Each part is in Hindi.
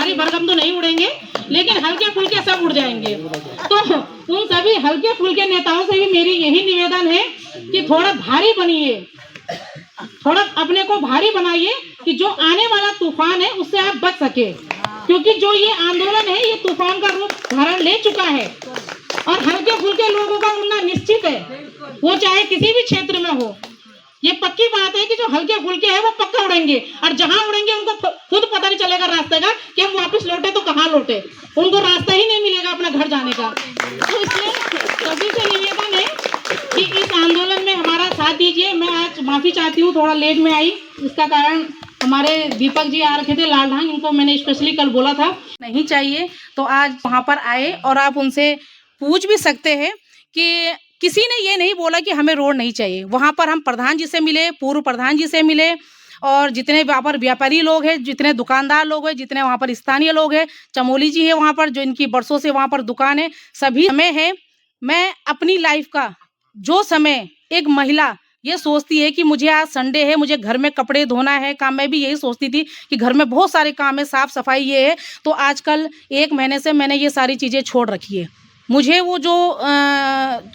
भारी भरकम तो नहीं उड़ेंगे, लेकिन हल्के फुल्के सब उड़ जाएंगे। तो उन सभी हल्के फुल्के नेताओं से भी मेरी यही निवेदन है कि थोड़ा भारी बनिए, थोड़ा अपने को भारी बनाइए कि जो आने वाला तूफान है उससे आप बच सके, क्योंकि जो ये आंदोलन है ये तूफान का रूप धारण ले चुका है और हल्के फुल्के लोगों का उड़ना निश्चित है, वो चाहे किसी भी क्षेत्र में हो। ये पक्की बात है कि जो हल्के फुल्के हैं वो पक्का उड़ेंगे, और जहां उड़ेंगे उनको खुद पता नहीं चलेगा रास्ते का कि हम वापस लौटे तो कहाँ लौटे, उनको रास्ता ही नहीं मिलेगा अपना घर जाने का। तो इसलिए सभी से निवेदन है कि इस आंदोलन में हमारा साथ दीजिए। मैं आज माफी चाहती हूँ, थोड़ा लेट में आई, इसका कारण हमारे दीपक जी आ रखे थे लालढांग, इनको मैंने स्पेशली कल बोला था नहीं चाहिए, तो आज वहाँ पर आए और आप उनसे पूछ भी सकते हैं कि किसी ने ये नहीं बोला कि हमें रोड नहीं चाहिए। वहाँ पर हम प्रधान जी से मिले, पूर्व प्रधान जी से मिले, और जितने वहाँ पर व्यापारी लोग हैं, जितने दुकानदार लोग हैं, जितने वहाँ पर स्थानीय लोग हैं, चमोली जी है वहाँ पर जो इनकी बरसों से वहाँ पर दुकान है, सभी समय है। मैं अपनी लाइफ का जो समय एक महिला ये सोचती है कि मुझे आज संडे है, मुझे घर में कपड़े धोना है, काम, मैं भी यही सोचती थी कि घर में बहुत सारे काम है, साफ सफाई ये है, तो आजकल 1 महीने से मैंने ये सारी चीज़ें छोड़ रखी है। मुझे वो जो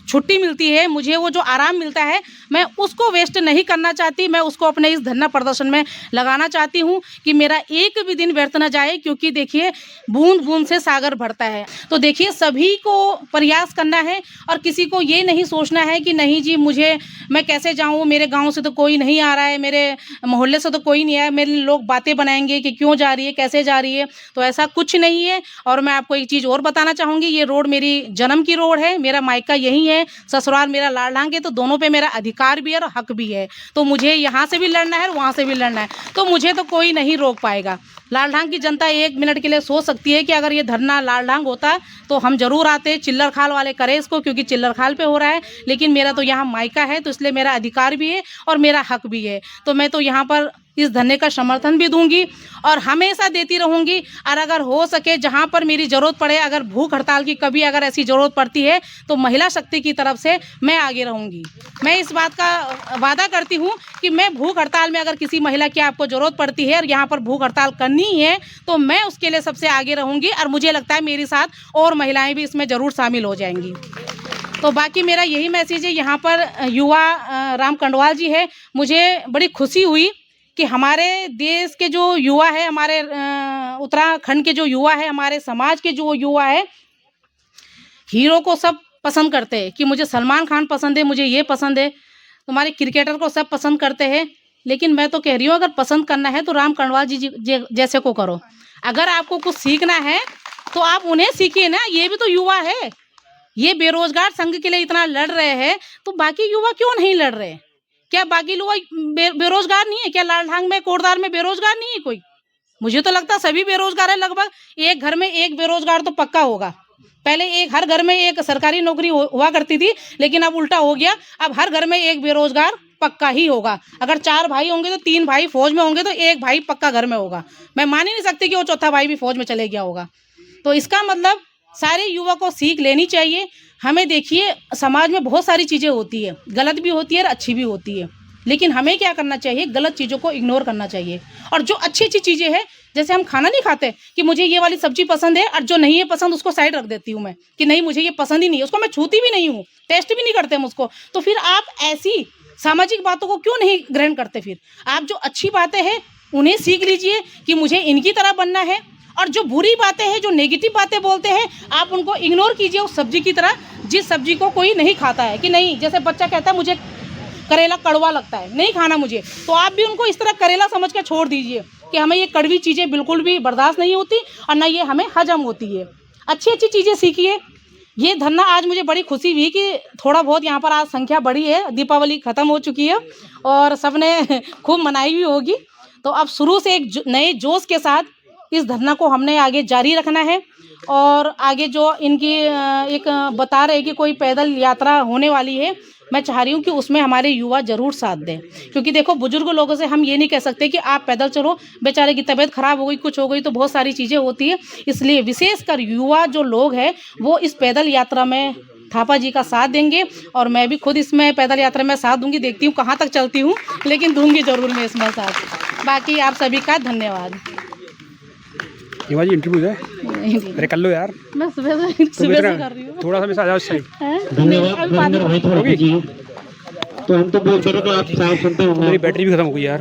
छुट्टी मिलती है, मुझे वो जो आराम मिलता है, मैं उसको वेस्ट नहीं करना चाहती, मैं उसको अपने इस धरना प्रदर्शन में लगाना चाहती हूँ कि मेरा एक भी दिन व्यर्थ न जाए, क्योंकि देखिए बूंद बूंद से सागर भरता है। तो देखिए सभी को प्रयास करना है और किसी को ये नहीं सोचना है कि नहीं जी मुझे, मैं कैसे जाऊँ, मेरे गाँव से तो कोई नहीं आ रहा है, मेरे मोहल्ले से तो कोई नहीं आया, मेरे लोग बातें बनाएंगे कि क्यों जा रही है, कैसे जा रही है, तो ऐसा कुछ नहीं है। और मैं आपको एक चीज़ और बताना चाहूँगी, ये रोड मेरी जन्म की रोड है, मेरा मायका यही है, ससुराल मेरा लालढांग है, तो दोनों पे मेरा अधिकार भी है और हक भी है। तो मुझे यहाँ से भी लड़ना है और वहाँ से भी लड़ना है, तो मुझे तो कोई नहीं रोक पाएगा। लालढांग की जनता 1 मिनट के लिए सोच सकती है कि अगर ये धरना लालढांग होता तो हम जरूर आते, चिल्लर खाल वाले करें इसको, क्योंकि चिल्लर खाल पे हो रहा है, लेकिन मेरा तो यहाँ मायका है, तो इसलिए मेरा अधिकार भी है और मेरा हक भी है। तो मैं तो यहाँ पर इस धरने का समर्थन भी दूंगी और हमेशा देती रहूंगी। और अगर हो सके जहाँ पर मेरी ज़रूरत पड़े, अगर भूख हड़ताल की कभी अगर ऐसी ज़रूरत पड़ती है, तो महिला शक्ति की तरफ से मैं आगे रहूंगी। मैं इस बात का वादा करती हूँ कि मैं भूख हड़ताल में अगर किसी महिला की आपको ज़रूरत पड़ती है और यहाँ पर भूख हड़ताल करनी है, तो मैं उसके लिए सबसे आगे रहूँगी, और मुझे लगता है मेरे साथ और महिलाएँ भी इसमें ज़रूर शामिल हो जाएंगी। तो बाकी मेरा यही मैसेज है। यहाँ पर युवा राम कंडवाल जी है, मुझे बड़ी खुशी हुई कि हमारे देश के जो युवा है, हमारे उत्तराखंड के जो युवा है, हमारे समाज के जो युवा है, हीरो को सब पसंद करते हैं कि मुझे सलमान खान पसंद है, मुझे ये पसंद है, तुम्हारे क्रिकेटर को सब पसंद करते हैं, लेकिन मैं तो कह रही हूँ अगर पसंद करना है तो राम कंडवाल जी जैसे को करो। अगर आपको कुछ सीखना है तो आप उन्हें सीखिए ना, ये भी तो युवा है, ये बेरोजगार संघ के लिए इतना लड़ रहे हैं, तो बाकी युवा क्यों नहीं लड़ रहे? क्या बाकी लोग बेरोजगार नहीं है? क्या लालढांग में, कोटद्वार में बेरोजगार नहीं है कोई? मुझे तो लगता सभी बेरोजगार है। लगभग एक घर में एक बेरोजगार तो पक्का होगा। पहले एक हर घर में एक सरकारी नौकरी हुआ करती थी, लेकिन अब उल्टा हो गया, अब हर घर में एक बेरोजगार पक्का ही होगा। अगर 4 भाई होंगे तो 3 भाई फौज में होंगे, तो 1 भाई पक्का घर में होगा। मैं मान ही नहीं सकती कि वो चौथा भाई भी फौज में चले गया होगा। तो इसका मतलब सारे युवा को सीख लेनी चाहिए। हमें देखिए समाज में बहुत सारी चीज़ें होती है, गलत भी होती है और अच्छी भी होती है, लेकिन हमें क्या करना चाहिए, गलत चीज़ों को इग्नोर करना चाहिए। और जो अच्छी अच्छी चीज़ें हैं, जैसे हम खाना नहीं खाते कि मुझे ये वाली सब्जी पसंद है और जो नहीं है पसंद उसको साइड रख देती हूँ मैं कि नहीं मुझे ये पसंद ही नहीं है, उसको मैं छूती भी नहीं हूँ, टेस्ट भी नहीं करते हम उसको। तो फिर आप ऐसी सामाजिक बातों को क्यों नहीं ग्रहण करते? फिर आप जो अच्छी बातें हैं उन्हें सीख लीजिए कि मुझे इनकी तरह बनना है, और जो बुरी बातें हैं, जो नेगेटिव बातें बोलते हैं, आप उनको इग्नोर कीजिए उस सब्जी की तरह, जिस सब्जी को कोई नहीं खाता है। कि नहीं, जैसे बच्चा कहता है मुझे करेला कड़वा लगता है, नहीं खाना मुझे, तो आप भी उनको इस तरह करेला समझ कर छोड़ दीजिए कि हमें ये कड़वी चीज़ें बिल्कुल भी बर्दाश्त नहीं होती और ना ये हमें हजम होती है। अच्छी अच्छी चीज़ें सीखिए। ये धरना आज मुझे बड़ी खुशी हुई कि थोड़ा बहुत यहाँ पर आज संख्या बढ़ी है। दीपावली ख़त्म हो चुकी है और सबने खूब मनाई भी होगी। तो अब शुरू से एक नए जोश के साथ इस धरना को हमने आगे जारी रखना है। और आगे जो इनकी एक बता रहे कि कोई पैदल यात्रा होने वाली है, मैं चाह रही हूँ कि उसमें हमारे युवा ज़रूर साथ दें, क्योंकि देखो बुजुर्ग लोगों से हम ये नहीं कह सकते कि आप पैदल चलो, बेचारे की तबीयत खराब हो गई, कुछ हो गई, तो बहुत सारी चीज़ें होती है। इसलिए विशेषकर युवा जो लोग हैं वो इस पैदल यात्रा में थापा जी का साथ देंगे, और मैं भी खुद इसमें पैदल यात्रा में साथ दूंगी। देखती हूँ कहाँ तक चलती हूँ, लेकिन दूंगी ज़रूर मैं इसमें साथ। बाकी आप सभी का धन्यवाद। हेमा जी इंटरव्यू है, अरे कर लो यार। मैं सुबह से कर रही हूँ। थोड़ा सा मेरे साथ आ जाओ इस साइड। धन्यवाद नरेंद्र भाई थोड़ा होगी? कीजिए। तो हम तो बोलते रहे कि आप साफ सुनते होंगे। मेरी बैटरी भी खत्म हो गई यार।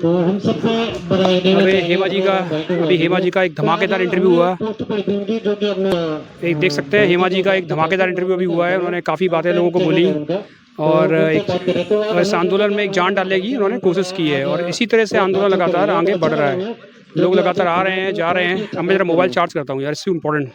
तो हम सबको बधाई देना अरे चाहेंगे। हेमा जी का, अभी हेमा जी का एक धमाकेदार इंटरव्यू हुआ। पोस्ट पर दूंगी जो कि अपने एक देख सकते हैं हेमा जी का एक धमाकेदार इंटरव्यू अभी हुआ है। उन्होंने काफ़ी बातें लोगों को बोली और इस आंदोलन में एक जान डालने की उन्होंने कोशिश की है और इसी तरह से आंदोलन लगातार आगे बढ़ रहा है। लोग लगातार आ रहे हैं, जा रहे हैं। अब मैं जरा मोबाइल चार्ज करता हूँ यार, इससे इम्पोर्टेंट।